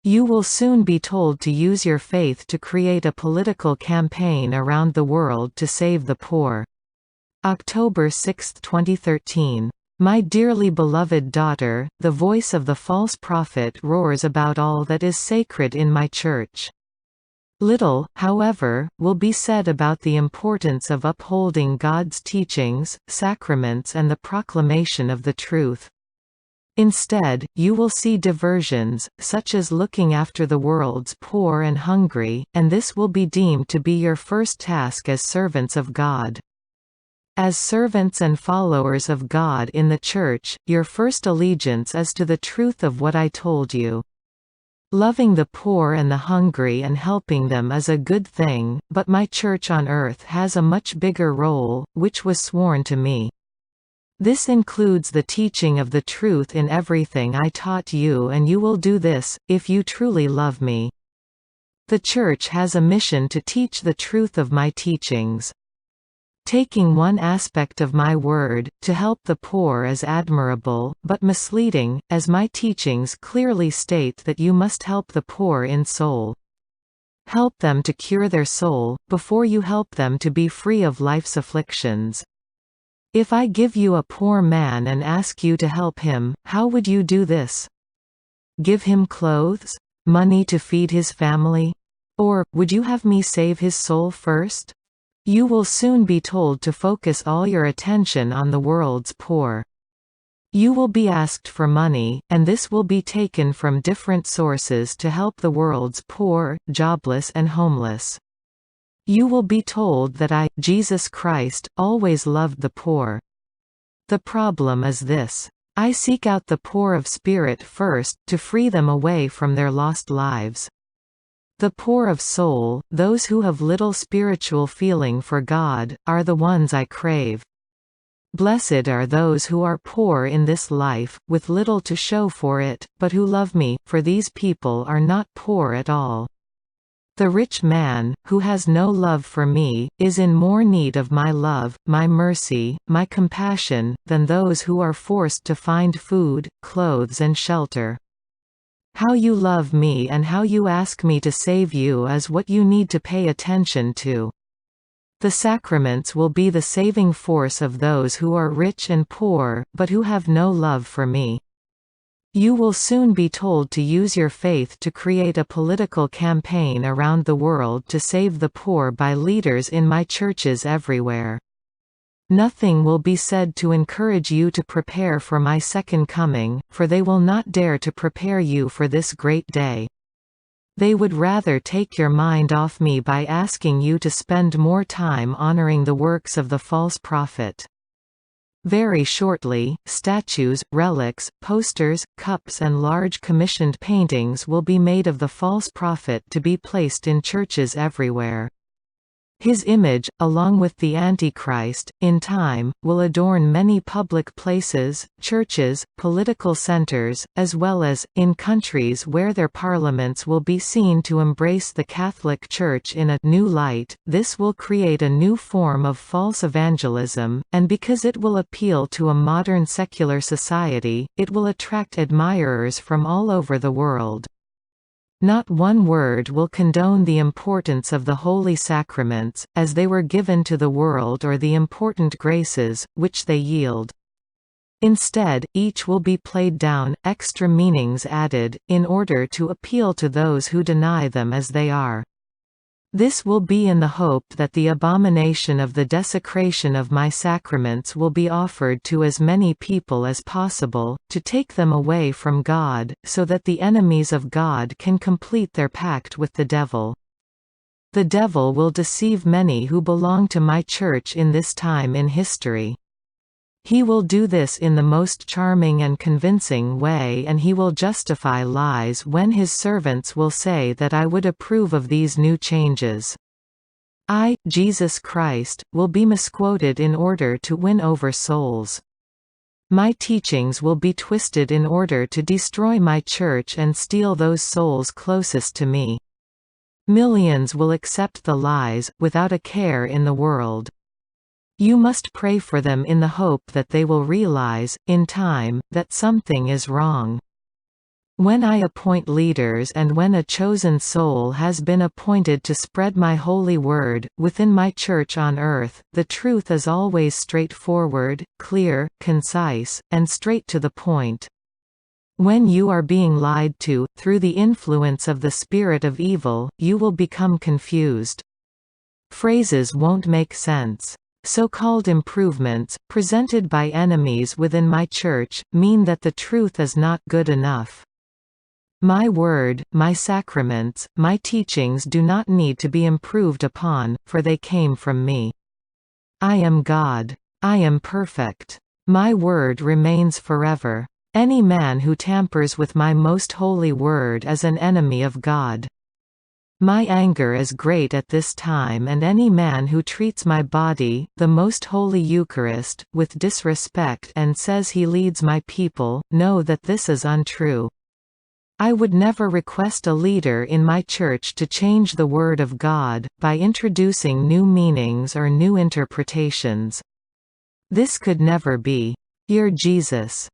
You will soon be told to use your faith to create a political campaign around the world to save the poor. October 6, 2013. My dearly beloved daughter, the voice of the false prophet roars about all that is sacred in my church. Little, however, will be said about the importance of upholding God's teachings, sacraments and the proclamation of the truth. Instead, you will see diversions, such as looking after the world's poor and hungry, and this will be deemed to be your first task as servants of God. As servants and followers of God in the Church, your first allegiance is to the truth of what I told you. Loving the poor and the hungry and helping them is a good thing, but my Church on earth has a much bigger role, which was sworn to me. This includes the teaching of the truth in everything I taught you, and you will do this, if you truly love me. The Church has a mission to teach the truth of my teachings. Taking one aspect of my word, to help the poor, is admirable, but misleading, as my teachings clearly state that you must help the poor in soul. Help them to cure their soul, before you help them to be free of life's afflictions. If I give you a poor man and ask you to help him, how would you do this? Give him clothes? Money to feed his family? Or, would you have me save his soul first? You will soon be told to focus all your attention on the world's poor. You will be asked for money, and this will be taken from different sources to help the world's poor, jobless and homeless. You will be told that I, Jesus Christ, always loved the poor. The problem is this. I seek out the poor of spirit first, to free them away from their lost lives. The poor of soul, those who have little spiritual feeling for God, are the ones I crave. Blessed are those who are poor in this life, with little to show for it, but who love me, for these people are not poor at all. The rich man, who has no love for me, is in more need of my love, my mercy, my compassion, than those who are forced to find food, clothes and shelter. How you love me and how you ask me to save you is what you need to pay attention to. The sacraments will be the saving force of those who are rich and poor, but who have no love for me. You will soon be told to use your faith to create a political campaign around the world to save the poor by leaders in my churches everywhere. Nothing will be said to encourage you to prepare for my second coming, for they will not dare to prepare you for this great day. They would rather take your mind off me by asking you to spend more time honoring the works of the false prophet. Very shortly, statues, relics, posters, cups and large commissioned paintings will be made of the false prophet to be placed in churches everywhere. His image, along with the Antichrist, in time, will adorn many public places, churches, political centers, as well as, in countries where their parliaments will be seen to embrace the Catholic Church in a new light. This will create a new form of false evangelism, and because it will appeal to a modern secular society, it will attract admirers from all over the world. Not one word will condone the importance of the holy sacraments, as they were given to the world, or the important graces, which they yield. Instead, each will be played down, extra meanings added, in order to appeal to those who deny them as they are. This will be in the hope that the abomination of the desecration of my sacraments will be offered to as many people as possible, to take them away from God, so that the enemies of God can complete their pact with the devil. The devil will deceive many who belong to my church in this time in history. He will do this in the most charming and convincing way, and he will justify lies when his servants will say that I would approve of these new changes. I, Jesus Christ, will be misquoted in order to win over souls. My teachings will be twisted in order to destroy my church and steal those souls closest to me. Millions will accept the lies, without a care in the world. You must pray for them in the hope that they will realize, in time, that something is wrong. When I appoint leaders and when a chosen soul has been appointed to spread my holy word, within my church on earth, the truth is always straightforward, clear, concise, and straight to the point. When you are being lied to, through the influence of the spirit of evil, you will become confused. Phrases won't make sense. So-called improvements, presented by enemies within my church, mean that the truth is not good enough. My word, my sacraments, my teachings do not need to be improved upon, for they came from me. I am God. I am perfect. My word remains forever. Any man who tampers with my most holy word is an enemy of God. My anger is great at this time, and any man who treats my body, the most holy Eucharist, with disrespect and says he leads my people, know that this is untrue. I would never request a leader in my church to change the Word of God, by introducing new meanings or new interpretations. This could never be. Dear Jesus.